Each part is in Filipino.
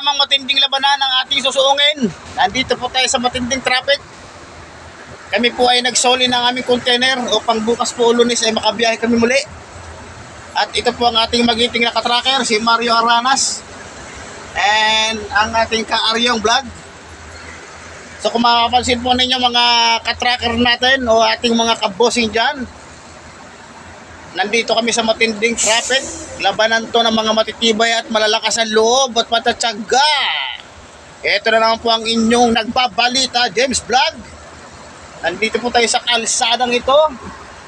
namang matinding labanan ang ating susuungin. Nandito po tayo sa matinding traffic. Kami po ay nagsoli ng aming container upang bukas po Lunes ay makabiyahe kami muli. At ito po ang ating magiting na katracker, si Mario Aranas. And ang ating ka-Aryong Vlog. So kung makapansin po ninyo mga katracker natin o ating mga kabosing dyan, nandito kami sa matinding traffic. Labanan to ng mga matitibay at malalakas ang loob at matatsaga. Ito na naman po ang inyong nagbabalita, James Vlog. Nandito po tayo sa kalsadang ito,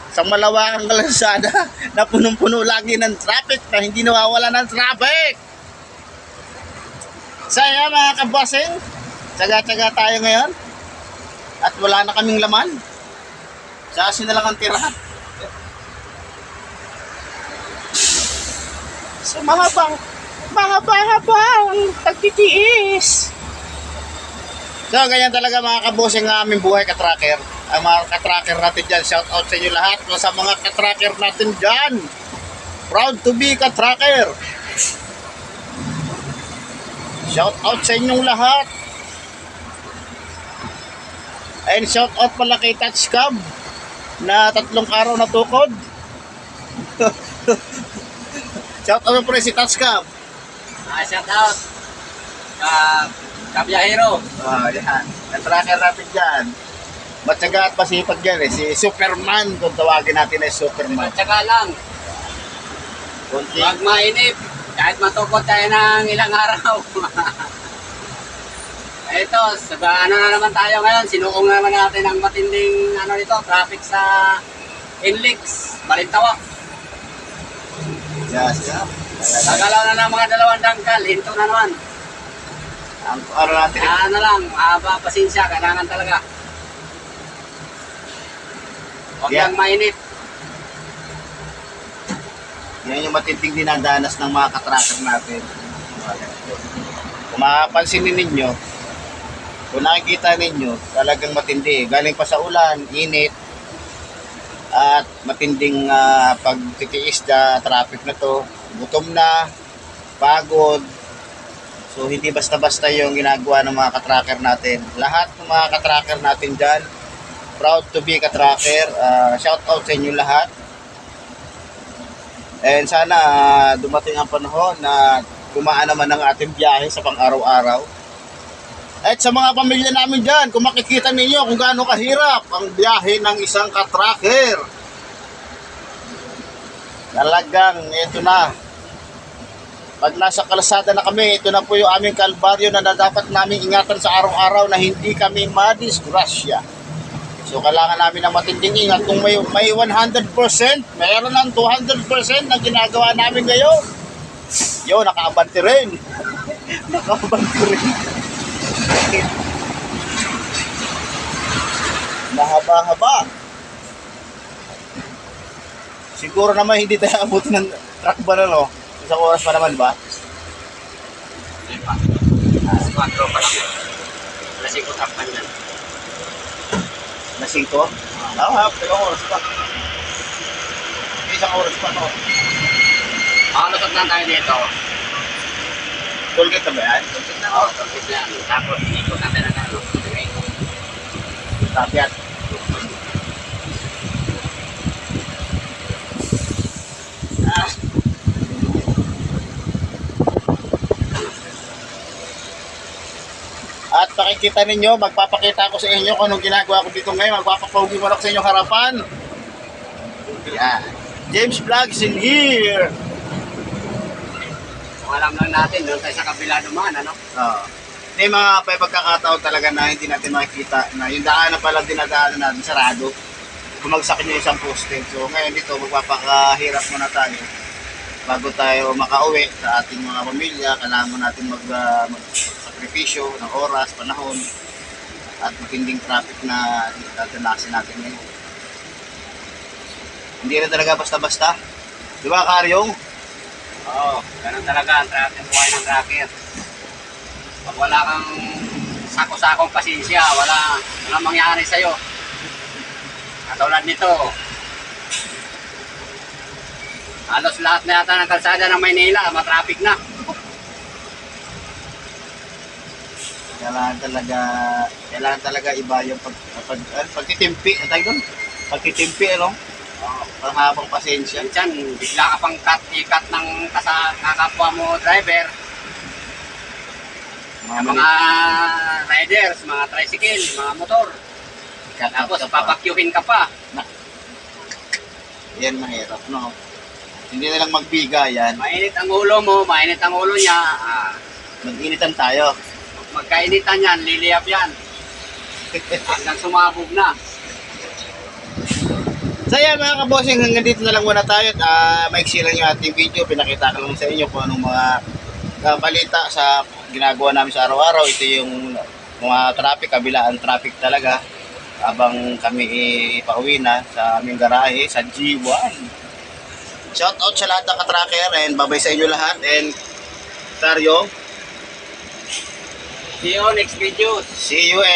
sa malawakang kalsada na punong-puno lagi ng traffic na hindi nawawala ng traffic. Saya mga kabosing, tsaga-tsaga tayo ngayon at wala na kaming laman. Sa asin na lang ang tirahan. So mahabang pagtitiis. So ganyan talaga mga kabosing ng aming buhay katracker. Ang mga katracker natin dyan, shout out sa inyo lahat. Sa mga katracker natin dyan, proud to be katracker. Shout out sa inyong lahat. And shout out pala kay Touchcab na 3 araw na tukod. Shout out po rin si Touchcab. Shout out Kabiyahero. Yan. Katracker natin dyan. Matyaga at masipag yan eh. Si Superman, kung tawagin natin ay Superman. Matyaga lang. Kunti. Huwag mainip. Kahit matukot tayo ng ilang araw. Ito, ano na naman tayo ngayon. Sinuong na naman natin ang matinding traffic sa Inlix, Balintawak. Yes. Nagalaw na ng mga 2 dangkal. Hinto na naman. Ang araw natin. Ano lang, pasensya. Kailangan talaga. Huwag lang mainip. Yan yung matinding dinadanas ng mga katracker natin. Kung mapapansin ninyo, kung nakikita ninyo, talagang matindi. Galing pa sa ulan, init, at matinding pagtitiis na traffic na to. Gutom na, pagod. So hindi basta-basta yung ginagawa ng mga katracker natin. Lahat ng mga katracker natin dyan, proud to be katracker. Shout out sa inyo lahat. And sana dumating ang panahon na gumaan naman ang ating biyahe sa pang-araw-araw. At sa mga pamilya namin dyan, kung makikita ninyo kung gaano kahirap ang biyahe ng isang katracker. Talagang ito na. Pag nasa kalsada na kami, ito na po yung aming kalbaryo na dapat namin ingatan sa araw-araw na hindi kami madisgrasya. So kailangan namin ng matinding ingat. Kung may 100%, mayroon ng 200% na ginagawa namin ngayon. Yo, nakaabante rin. Nakaabante rin. Mahaba-haba. Siguro naman hindi tayo abutin ng truck ba na, no? Isang oras pa naman ba? Hindi pa. 4 pa lang. Alas 5 tapan yan. Na 5? Dalawang oras pa. Isang oras pa, no? Makalusot lang tayo dito. Tollgate na ba yan? Oo, tapos na. Tapos, ikot natin ang Tapyat. At pakikita ninyo, magpapakita ako sa inyo kung anong ginagawa ko dito ngayon. Magpapapogi mo ako sa inyong harapan. Yan. James Vlog is in here. Kung alam lang natin, doon tayo sa kabila naman, ano? May mga pagkakataon talaga na hindi natin makikita na yung daan na pala dinadaanan natin sarado. Bumagsak nyo isang poste. So ngayon dito, magpapakahirap muna tayo. Bago tayo makauwi sa ating mga pamilya, kailangan natin magsakripisyo ng oras, panahon, at matinding traffic na tatanasin natin ngayon. Hindi na talaga basta-basta. Di ba, Karyong? Oo, ganun talaga ang buhay ng tracker. Pag wala kang sako-sakong pasensya, walang mangyari sa'yo. Katulad nito, halos lahat na yata ng kalsada ng Maynila, matraffic na. Kailangan talaga iba yung pagtitimpi, ang tawag doon? Pagtitimpi, ano? Oo. Panghabang pasensya. Minsan, bigla ka pang ikat ng kakapwa mo driver. Mga riders, mga tricycle, mga motor. Tapos papakyuhin ka pa. Yan mahirap, no? Hindi na lang magbigayan. Mainit ang ulo mo, mainit ang ulo niya. Mag-initan tayo. Magkainitan yan, liliyap yan. Hanggang sumabog na. So yan mga kabossing, hanggang dito na lang muna tayo at maiksi lang yung ating video. Pinakita ko lang sa inyo kung anong mga balita sa ginagawa namin sa araw-araw. Ito yung mga traffic, kabilaan traffic talaga. Habang kami ipauwi na sa aming garahe sa G1. Shout out sa lahat ng katracker and babay sa inyo lahat. And Tario, See you next video. see you